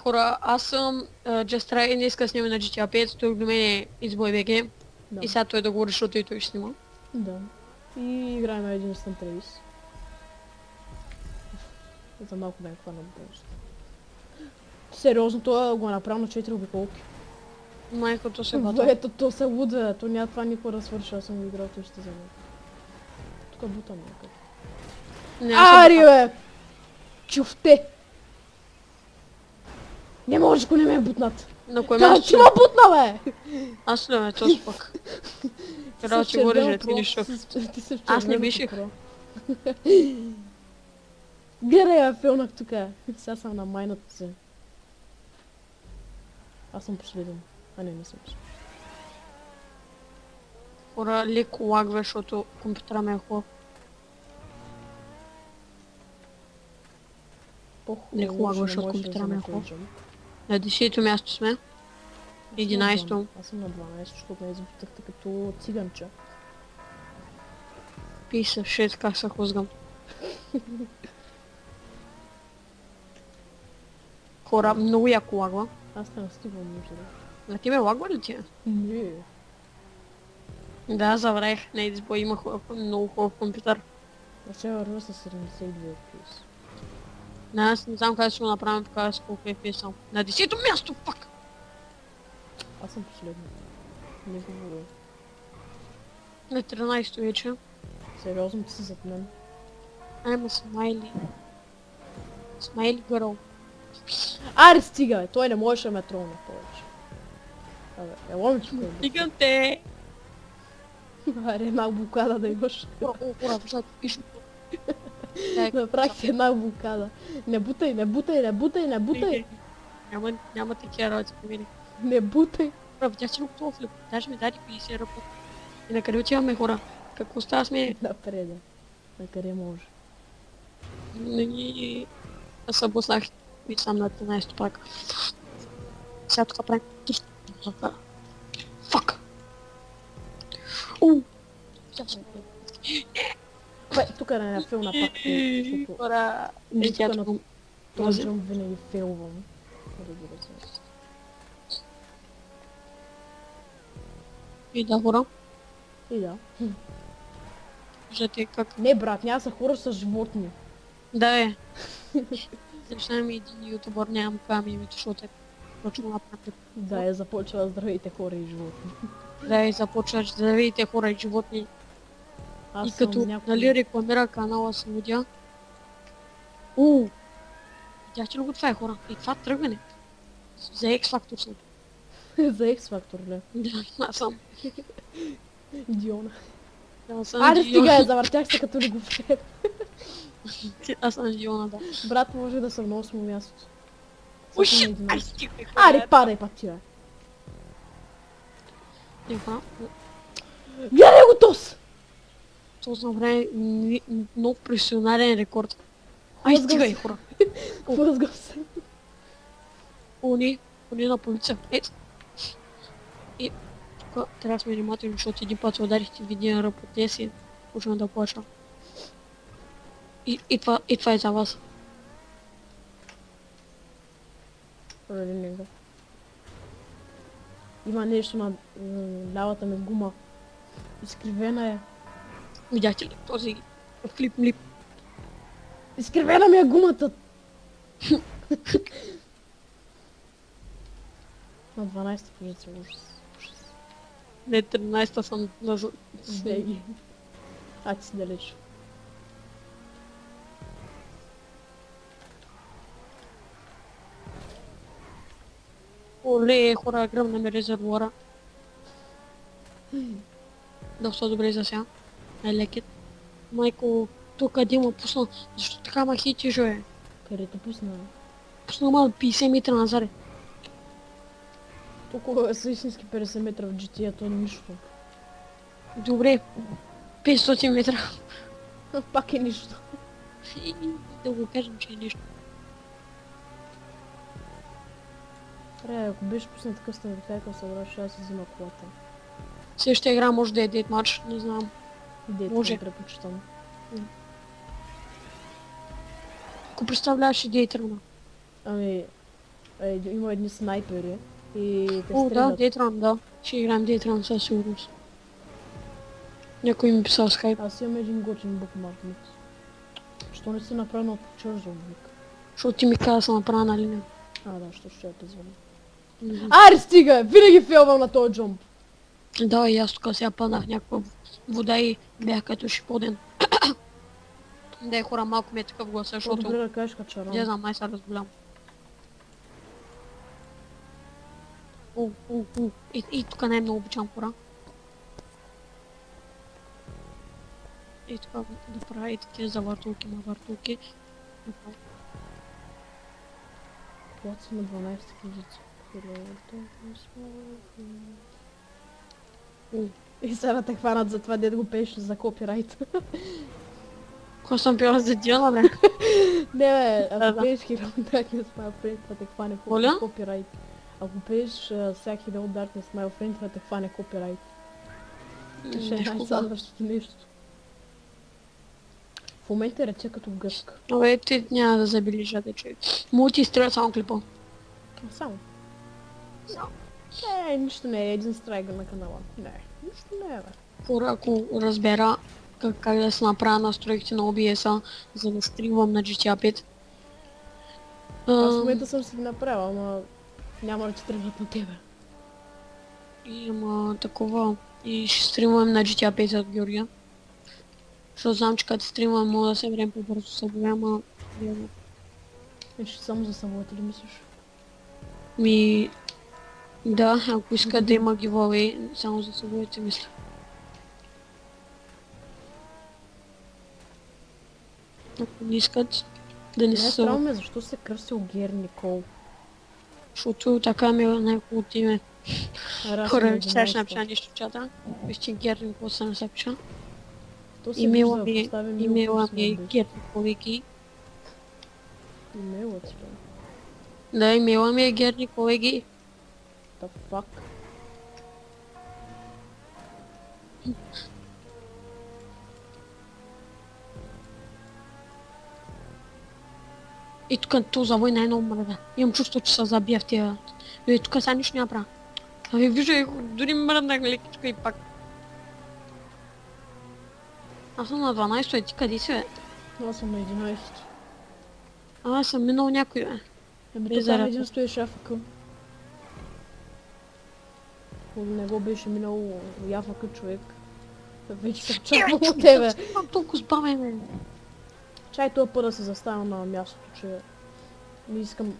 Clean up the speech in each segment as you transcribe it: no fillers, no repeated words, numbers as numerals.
хора, аз съм Джестра и днеска снимаме на GTA 5, тук до мен е Избой БГ. Да. И сега той да говори, защото и той ще снима. Да. И играем един Instant Race. За малко бях хванал просто. Сериозно, това го е направил на 4 обиколки. Майкото се бата. Ето, то се луда, то няма това никога да свърши, аз съм го играл, той ще за мен. Тук бутам някъде. Ари, бе! Чуфте! Не може, ако не ме е бутнат. На кой Кажа, място? че ме бутна, бе! Аз ли ме, този пък. Трябва да ти говориш, че ти нищо. Ти си в Аз не червеното бишех. про. Гледай, бе, филнах тука. Сега съм на майната си. Аз съм последен. А не съм. Хора, леко лагве, защото компютъра ме е хубав. Не хубаво, защото компютъра ме е хубав. На 10-то място сме. 11-то. Аз съм на 12, защото ме избутахте като циганча. Piece of shit, как се хлъзгам. Хора, много яко лагва. Аз не настигвам нужда. На тебе лагва ли ти е? Не. Да, забравих. На Xbox има много хубав компютър. Ще върна с 72 FPS. Не, аз не знам как ще го направим, покажа с колко FPS съм. На 10-то място, пак! Аз съм последен. Не говоря. На 13-то вече. Сериозно ти си зад мен. I'm a smiley. Smiley girl. Аре, стига, бе. Той не можеше да ме троне повече. Абе, ело ми тук. Стигам те! Аре, една блокада да имаш. Хора, защото пише. Направих ти една блокада. Не бутай, не бутай, не бутай, не бутай. Няма такива работи по мене. Не бутай. Хора, видях си много флип. Даже ми даде 50 ръпа. И накъде отиваме, хора? Какво става с мен? Напред, да. Накъде може. Аз се блъснах и съм на 13 пак. Сега тук правим... Фак! Бе, тук е на филна пак. Защото Хора, тук на този джъмп винаги фейлвам. И да, хора. И да. Виждате как... Не, брат, няма са хора с животни. Да, е. Срещнаме един ютубър, нямам кам името, защото е точно напред. Да, започва здравейте хора и животни. Да, и започваш да видите хора и животни. Аз И като, нали, рекламира канала се видя. Видяхте ли го това е, хора? И това тръгване. За X-Factor съм. За X-Factor, бе. Да, аз съм. Идиона. Аз съм Аре, Диона. стига, завъртях се като ли го вчера. Аз съм Диона, да. Брат, може да съм на 8 място. Уши! Ай, стигай, хора. Аре, падай пак ти, бе. Не, хора. Гледай го тос! Това направи много професионален рекорд. Ай, стигай, хора. Хлъзгам се. Они на полиция. Ето. И тук трябва да сме внимателни, защото един път се ударихте в един ръб от днес и почвам да плача. И това е за вас. Има нещо на лявата ми гума. Изкривена е. Видяхте ли този флип-млип? Изкривена ми е гумата! На 12-та позиция, ужас. Не, 13-та съм на... Снеги. А, ти си далеч. Оле, хора, гръмна ми резервуара. Доста добре за сега. Лекет. Майко, тук Дима пусна. Защо така ма хитиш, бе? Къде те пусна? Пусна ма 50 метра назаре. Толкова са истински 50 метра в GTA-то нищо. Добре. 500 метра. Пак е нищо. И да го кажем, че е нещо. Добре, ако беше пусна такъв стандарт, събраш, ще да си взима колата. Следващата игра може да е дейт матч, не знам. Може. Предпочитам. Ако представляваш и дейт ръвна. Ами... Има едни снайпери и те О, да, стрелят. Дейтран, да. Ще играем Дейтран със сигурност. Някой ми писал скайп, Аз имам един готин букмарк. Що не си направил от Чържо Вик? защото ти ми каза да се направя на линия. Да, що ще я те звъня. Мгм. Аре, стига! Винаги фейлвам на този джумп. Да, и аз тук сега паднах някаква вода и бях като шиподен. Да, хора, малко ми е такъв гласа, По-добре защото да кажеш качаран. не знам, май се разболям. И тук не е много обичам хора. И така да правя и такива завъртулки, мавъртулки. Когато съм на 12 кизици. И сега те хванат за това, дед го пееш за копирайт. Кога съм пила за Диана, не? Не бе, Да. ако пееш Hero Darkness My Friend, това те хване Моля? копирайт. Ако пееш всяки Hero Darkness My Friend, това те хване копирайт. Ще е най-следващото нещо. В момента рече като гъска. Абе, ти няма да забележате, че му ти изстреля само клипа. Само. Само. Нищо не е, един страйк на канала. Не, нищо не е, бе. Хора, ако разбера как да се направя настройките на OBS-а, за да стримвам на GTA 5. Аз в момента съм си ги направила, ама няма да ти трябват на тебе. Има такова и ще стримвам на GTA 5 от Георгия. Защото знам, че като стримвам мога да се време по-бързо събудя, ама... Ще само за събота ли мислиш? Ми... Да, ако искат да има giveaway, само за събудите мисля. Ако не искат, да не Не, се странно събудят. ме, защо се кръстил Гер Никол? Защото така ми е най-хубавото име. Раз Хора, на сега ще 11. напиша нещо в чата. Вижте Герни, какво се напиша. То се Имейла вижда, ми поставя имейла ми е Милко Герни Имейлът си, бе. Да, имейла ми е Герни колеги. The fuck? И тук то за война е много мръда. Имам чувство, че се забия в тия... Но и тук сега нищо няма правя. Ами виждай, дори мръднах лекичка и пак. Аз съм на 12, ти къде си, бе? Аз съм на 11. Аз съм минал някой, бе. Еми Без тук там зарядка. един стоеше АФК. От него беше минал АФК човек. Вече съм чакал от тебе. Имам толкова сбавен, бе. Чай този път да се заставя на мястото, че не искам...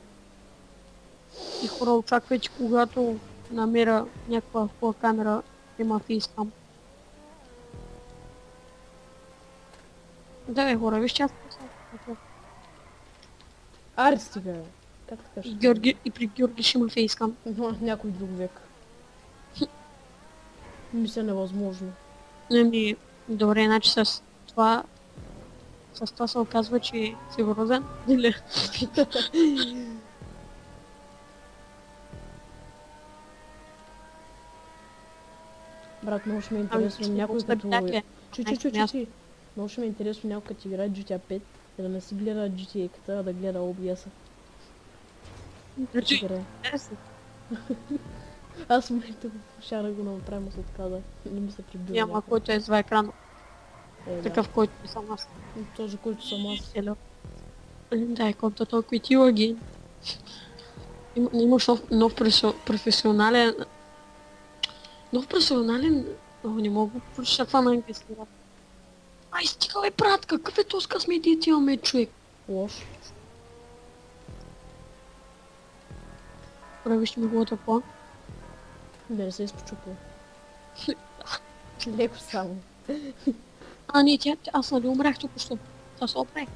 И хора, очаквайте, когато намеря някаква хубава камера, има фейскам. Да, бе, хора, виж, че аз Аре стига, бе. Как така ще... Георги, и при Георги ще има фейскам. Но някой друг век. Мисля невъзможно. Ами, добре, значи с това се оказва, че си врозен. Или... Брат, много ще ме е интересно някой като... Чу. Много ще ме е интересно някой като играе GTA 5 и да не си гледа GTA-ката, а да гледа OBS-а. Играе. Аз в момента ще да го направим, се отказа. Не ми се прибива. Няма, който е с два екрана. Да. Такъв, който не съм аз. Този, който съм аз. Ело. Да, който толкова и ти логи. Имаш нов професионален... Нов професионален... О, не мога да прочета това на английски. Ай, стига, бе, брат, какъв е този късметият имаме, човек? Лош. Правиш ми главата по. Не се изпочупва. Леко само. А, не, аз нали умрях тук, що? Аз се оправих.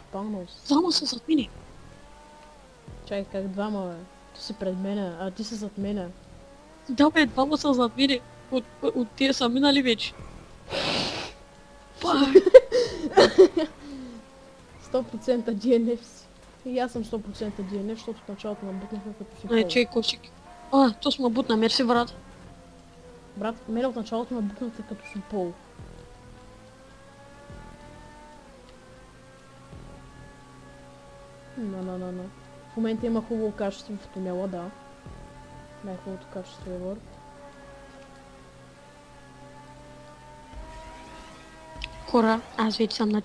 Спалнал си. Двама са зад мене. Чакай, как двама, бе? Ти си пред мене, а ти си зад мене. Да, бе, двама са зад мене. От тия са минали вече. Пак. 100% DNF си. И аз съм 100% DNF, защото в началото набутнахме като си Ай, пол. чей, кошик. А, то сме бутна, мерси, брат. Брат, мене в началото набутнахте като си пол. No. В момента има хубаво качество в тунела, да. Най-хубавото качество е Word. Хора, аз вече съм на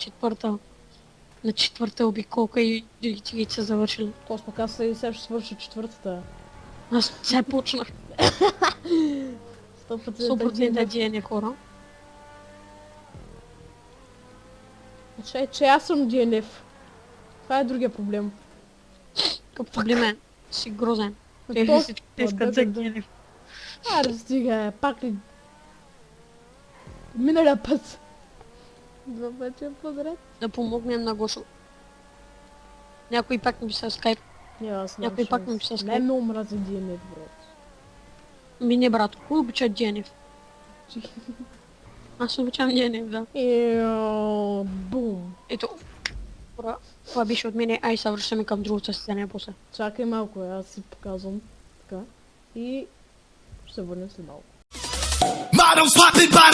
четвърта обиколка и другите ги са завършили. Тоест пък аз сега ще свърша четвъртата. Аз сега почнах. 100% DNF хора. Че аз съм DNF. Това е другия проблем. Какъв проблем е? Си грозен. Те То- всички искат за DNF. Аре стига, пак ли? Миналия път. Два пъти подред. Да помогнем на Гошо. Някой пак написа в скайп. Аз Някой пак ми писа Не много мрази DNF, брат. Не, брат, кой обича DNF? Аз обичам DNF, да. Бум. Ето. Хора, това беше от мене, ай съвършваме към другото състезание после. Чакай малко, аз си показвам. Така. И ще се върнем след малко. Models popping bottles.